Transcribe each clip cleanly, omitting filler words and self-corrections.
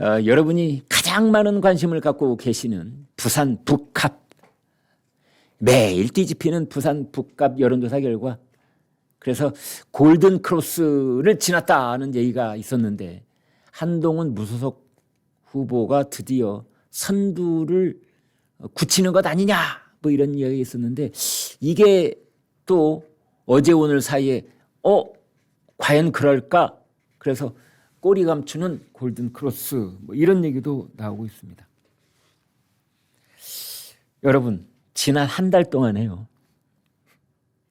여러분이 가장 많은 관심을 갖고 계시는 부산 북합, 매일 뒤집히는 부산 북합 여론조사 결과, 그래서 골든 크로스를 지났다는 얘기가 있었는데 한동훈 무소속 후보가 드디어 선두를 굳히는 것 아니냐 뭐 이런 이야기가 있었는데, 이게 또 어제 오늘 사이에 과연 그럴까? 그래서 꼬리 감추는 골든 크로스 뭐 이런 얘기도 나오고 있습니다. 여러분, 지난 한 달 동안에요,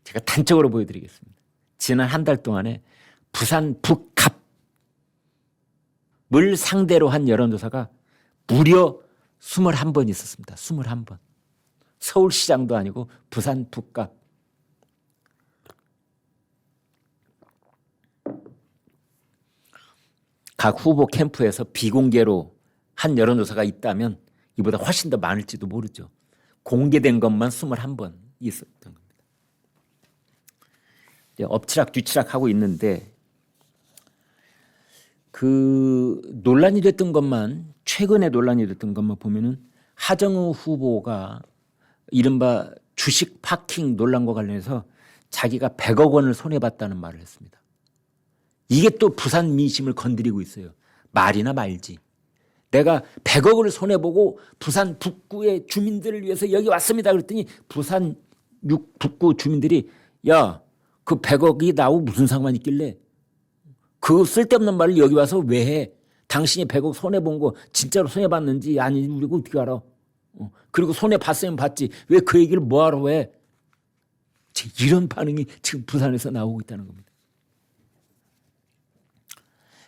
제가 단적으로 보여드리겠습니다. 지난 한 달 동안에 부산 북합을 상대로 한 여론조사가 무려 21번 있었습니다. 21번. 서울시장도 아니고 부산 북합. 각 후보 캠프에서 비공개로 한 여론조사가 있다면 이보다 훨씬 더 많을지도 모르죠. 공개된 것만 21번 있었던 겁니다. 이제 엎치락 뒤치락 하고 있는데, 그 논란이 됐던 것만, 최근에 논란이 됐던 것만 보면은 하정우 후보가 이른바 주식 파킹 논란과 관련해서 자기가 100억 원을 손해봤다는 말을 했습니다. 이게 또 부산 민심을 건드리고 있어요. 말이나 말지. 내가 100억을 손해보고 부산 북구의 주민들을 위해서 여기 왔습니다. 그랬더니 부산 북구 주민들이 야, 그 100억이 나하고 무슨 상관이 있길래 그 쓸데없는 말을 여기 와서 왜 해? 당신이 100억 손해본 거 진짜로 손해봤는지 아닌지 우리가 어떻게 알아? 그리고 손해봤으면 봤지. 왜 그 얘기를 뭐하러 해? 이런 반응이 지금 부산에서 나오고 있다는 겁니다.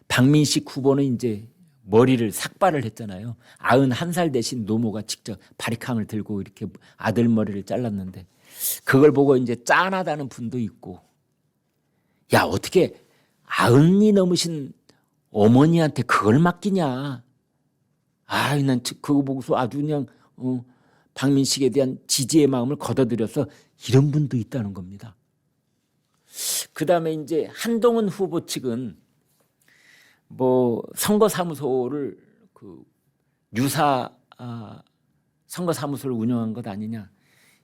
박민식 후보는 이제 머리를 삭발을 했잖아요. 91살 대신 노모가 직접 바리캉을 들고 이렇게 아들 머리를 잘랐는데, 그걸 보고 이제 짠하다는 분도 있고, 야, 어떻게 90이 넘으신 어머니한테 그걸 맡기냐. 난 그거 보고서 아주 그냥 박민식에 대한 지지의 마음을 걷어들여서 이런 분도 있다는 겁니다. 그다음에 이제 한동훈 후보 측은 뭐 선거사무소를 유사 선거사무소를 운영한 것 아니냐.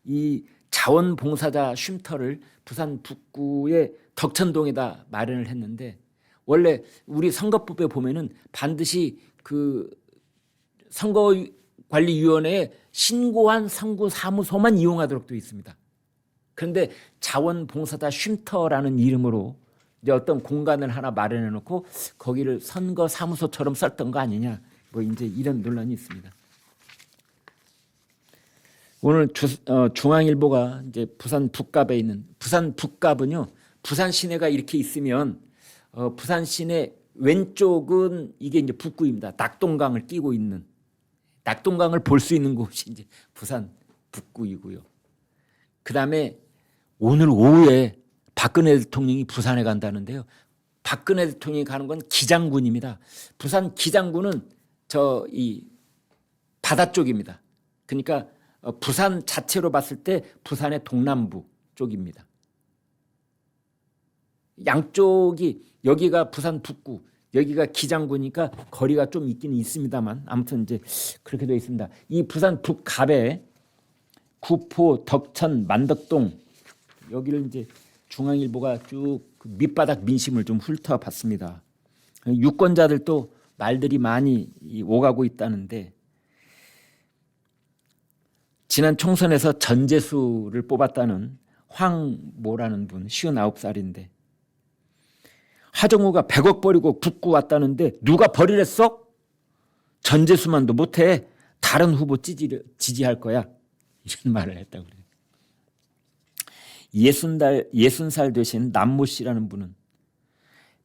이 자원봉사자 쉼터를 부산 북구의 덕천동에다 마련을 했는데, 원래 우리 선거법에 보면은 반드시 그 선거관리위원회에 신고한 선거사무소만 이용하도록 되어 있습니다. 그런데 자원봉사자 쉼터라는 이름으로 이제 어떤 공간을 하나 마련해 놓고 거기를 선거사무소처럼 썼던 거 아니냐, 뭐 이제 이런 논란이 있습니다. 오늘 중앙일보가 이제 부산 북갑에 있는, 부산 북갑은요, 부산 시내가 이렇게 있으면 부산 시내 왼쪽은 이게 이제 북구입니다. 낙동강을 끼고 있는, 낙동강을 볼 수 있는 곳이 이제 부산 북구이고요. 그다음에 오늘 오후에 박근혜 대통령이 부산에 간다는데요. 박근혜 대통령이 가는 건 기장군입니다. 부산 기장군은 이 바다 쪽입니다. 그러니까 부산 자체로 봤을 때 부산의 동남부 쪽입니다. 양쪽이, 여기가 부산 북구, 여기가 기장군이니까 거리가 좀 있기는 있습니다만 아무튼 이제 그렇게 되어 있습니다. 이 부산 북갑에 구포, 덕천, 만덕동, 여기를 이제 중앙일보가 쭉 밑바닥 민심을 좀 훑어봤습니다. 유권자들도 말들이 많이 오가고 있다는데, 지난 총선에서 전재수를 뽑았다는 황모라는 분, 59살인데 하정우가 100억 버리고 북구 왔다는데 누가 버리랬어? 전재수만도 못해. 다른 후보 지지할 거야. 이런 말을 했다고 그래요. 60살 되신 남모 씨라는 분은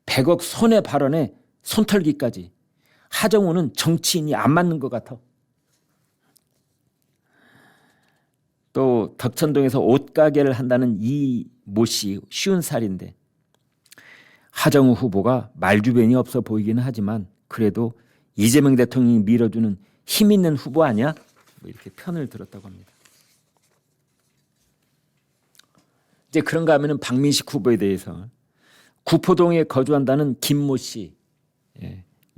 100억 손해 발언에 손털기까지. 하정우는 정치인이 안 맞는 것 같아. 또 덕천동에서 옷가게를 한다는 이모 씨 50살인데 하정우 후보가 말주변이 없어 보이기는 하지만 그래도 이재명 대통령이 밀어주는 힘 있는 후보 아니야? 뭐 이렇게 편을 들었다고 합니다. 이제 그런가 하면은 박민식 후보에 대해서 구포동에 거주한다는 김모 씨,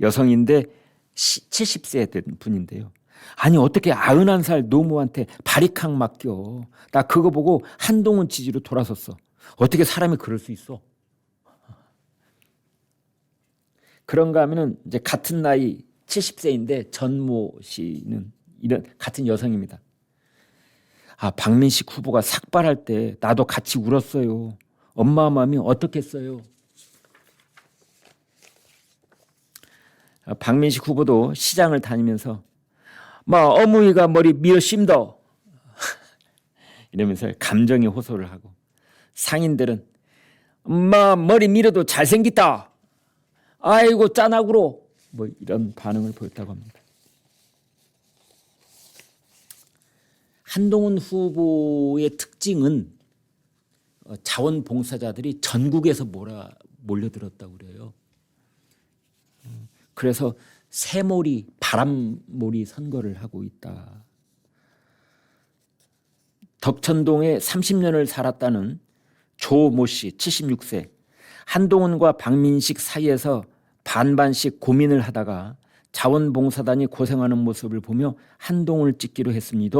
여성인데 70세 된 분인데요. 아니 어떻게 91살 노무한테 발익학 맡겨. 나 그거 보고 한동훈 지지로 돌아섰어. 어떻게 사람이 그럴 수 있어? 그런가 하면은 이제 같은 나이 70세인데 전모 씨는 이런 같은 여성입니다. 아, 박민식 후보가 삭발할 때 나도 같이 울었어요. 엄마 마음이 어떻겠어요? 박민식 후보도 시장을 다니면서 어머니가 머리 밀어 씹더 이러면서 감정의 호소를 하고, 상인들은 엄마 머리 밀어도 잘생겼다. 아이고 짠하구로 이런 반응을 보였다고 합니다. 한동훈 후보의 특징은 자원봉사자들이 전국에서 몰려들었다고 그래요. 그래서 새몰이 바람몰이 선거를 하고 있다. 덕천동에 30년을 살았다는 조모 씨 76세, 한동훈과 박민식 사이에서 반반씩 고민을 하다가 자원봉사단이 고생하는 모습을 보며 한동훈을 찍기로 했습니다.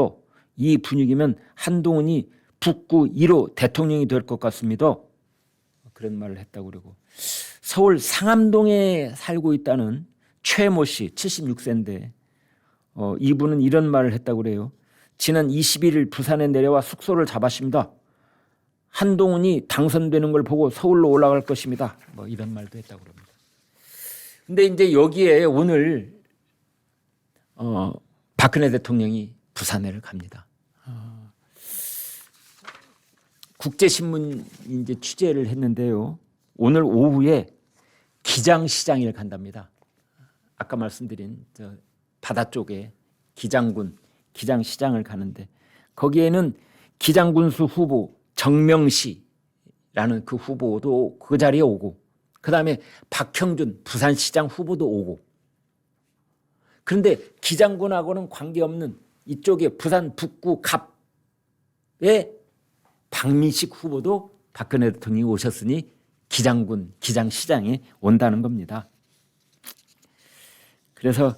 이 분위기면 한동훈이 북구 1호 대통령이 될 것 같습니다. 그런 말을 했다고 그러고, 서울 상암동에 살고 있다는 최모 씨 76세인데 이분은 이런 말을 했다고 그래요. 지난 21일 부산에 내려와 숙소를 잡았습니다. 한동훈이 당선되는 걸 보고 서울로 올라갈 것입니다. 이런 말도 했다고 그럽니다. 근데 이제 여기에 오늘 박근혜 대통령이 부산에를 갑니다. 국제신문이 이제 취재를 했는데요. 오늘 오후에 기장시장을 간답니다. 아까 말씀드린 저 바다 쪽에 기장군, 기장시장을 가는데 거기에는 기장군수 후보 정명시라는 그 후보도 그 자리에 오고, 그 다음에 박형준 부산시장 후보도 오고, 그런데 기장군하고는 관계없는 이쪽에 부산 북구 갑에 박민식 후보도 박근혜 대통령이 오셨으니 기장군, 기장시장에 온다는 겁니다. 그래서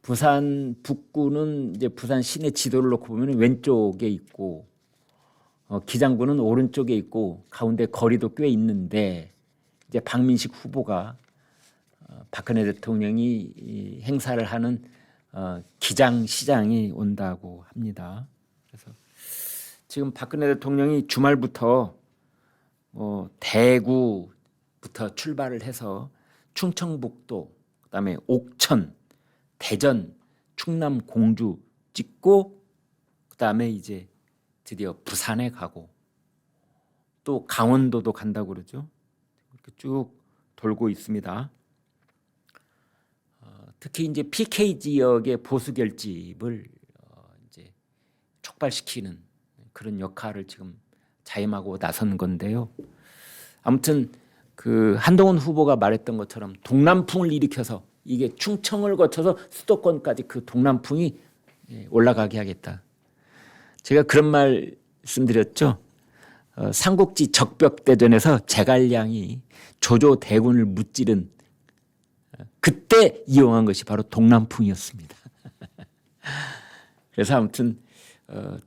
부산 북구는 이제 부산 시내 지도를 놓고 보면 왼쪽에 있고, 기장군은 오른쪽에 있고, 가운데 거리도 꽤 있는데, 이제 박민식 후보가 박근혜 대통령이 행사를 하는 기장시장이 온다고 합니다. 그래서 지금 박근혜 대통령이 주말부터 대구부터 출발을 해서 충청북도, 그다음에 옥천, 대전, 충남 공주 찍고, 그다음에 이제 드디어 부산에 가고 또 강원도도 간다고 그러죠. 이렇게 쭉 돌고 있습니다. 특히 이제 PK 지역의 보수 결집을 이제 촉발시키는 그런 역할을 지금 자임하고 나선 건데요. 아무튼 그 한동훈 후보가 말했던 것처럼 동남풍을 일으켜서 이게 충청을 거쳐서 수도권까지 그 동남풍이 올라가게 하겠다. 제가 그런 말씀드렸죠. 삼국지 적벽대전에서 제갈량이 조조 대군을 무찌른 그때 이용한 것이 바로 동남풍이었습니다. 그래서 아무튼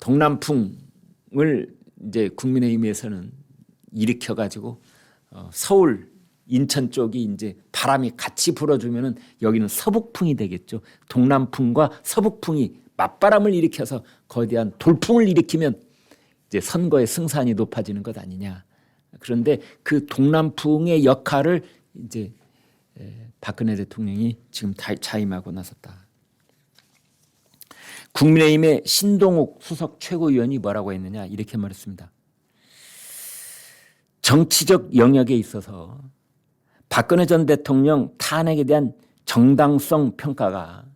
동남풍을 이제 국민의힘에서는 일으켜 가지고 서울, 인천 쪽이 이제 바람이 같이 불어주면은 여기는 서북풍이 되겠죠. 동남풍과 서북풍이 맞바람을 일으켜서 거대한 돌풍을 일으키면 이제 선거의 승산이 높아지는 것 아니냐. 그런데 그 동남풍의 역할을 이제 박근혜 대통령이 지금 자임하고 나섰다. 국민의힘의 신동욱 수석 최고위원이 뭐라고 했느냐, 이렇게 말했습니다. 정치적 영역에 있어서 박근혜 전 대통령 탄핵에 대한 정당성 평가가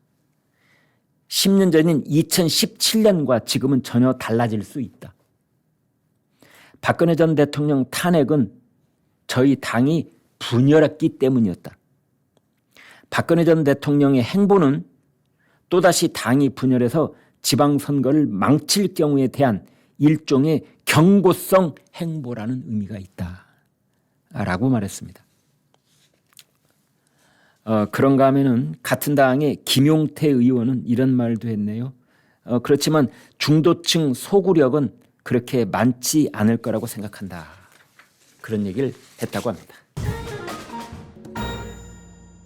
10년 전인 2017년과 지금은 전혀 달라질 수 있다. 박근혜 전 대통령 탄핵은 저희 당이 분열했기 때문이었다. 박근혜 전 대통령의 행보는 또다시 당이 분열해서 지방선거를 망칠 경우에 대한 일종의 경고성 행보라는 의미가 있다 라고 말했습니다. 그런가 하면은 같은 당의 김용태 의원은 이런 말도 했네요. 그렇지만 중도층 소구력은 그렇게 많지 않을 거라고 생각한다. 그런 얘기를 했다고 합니다.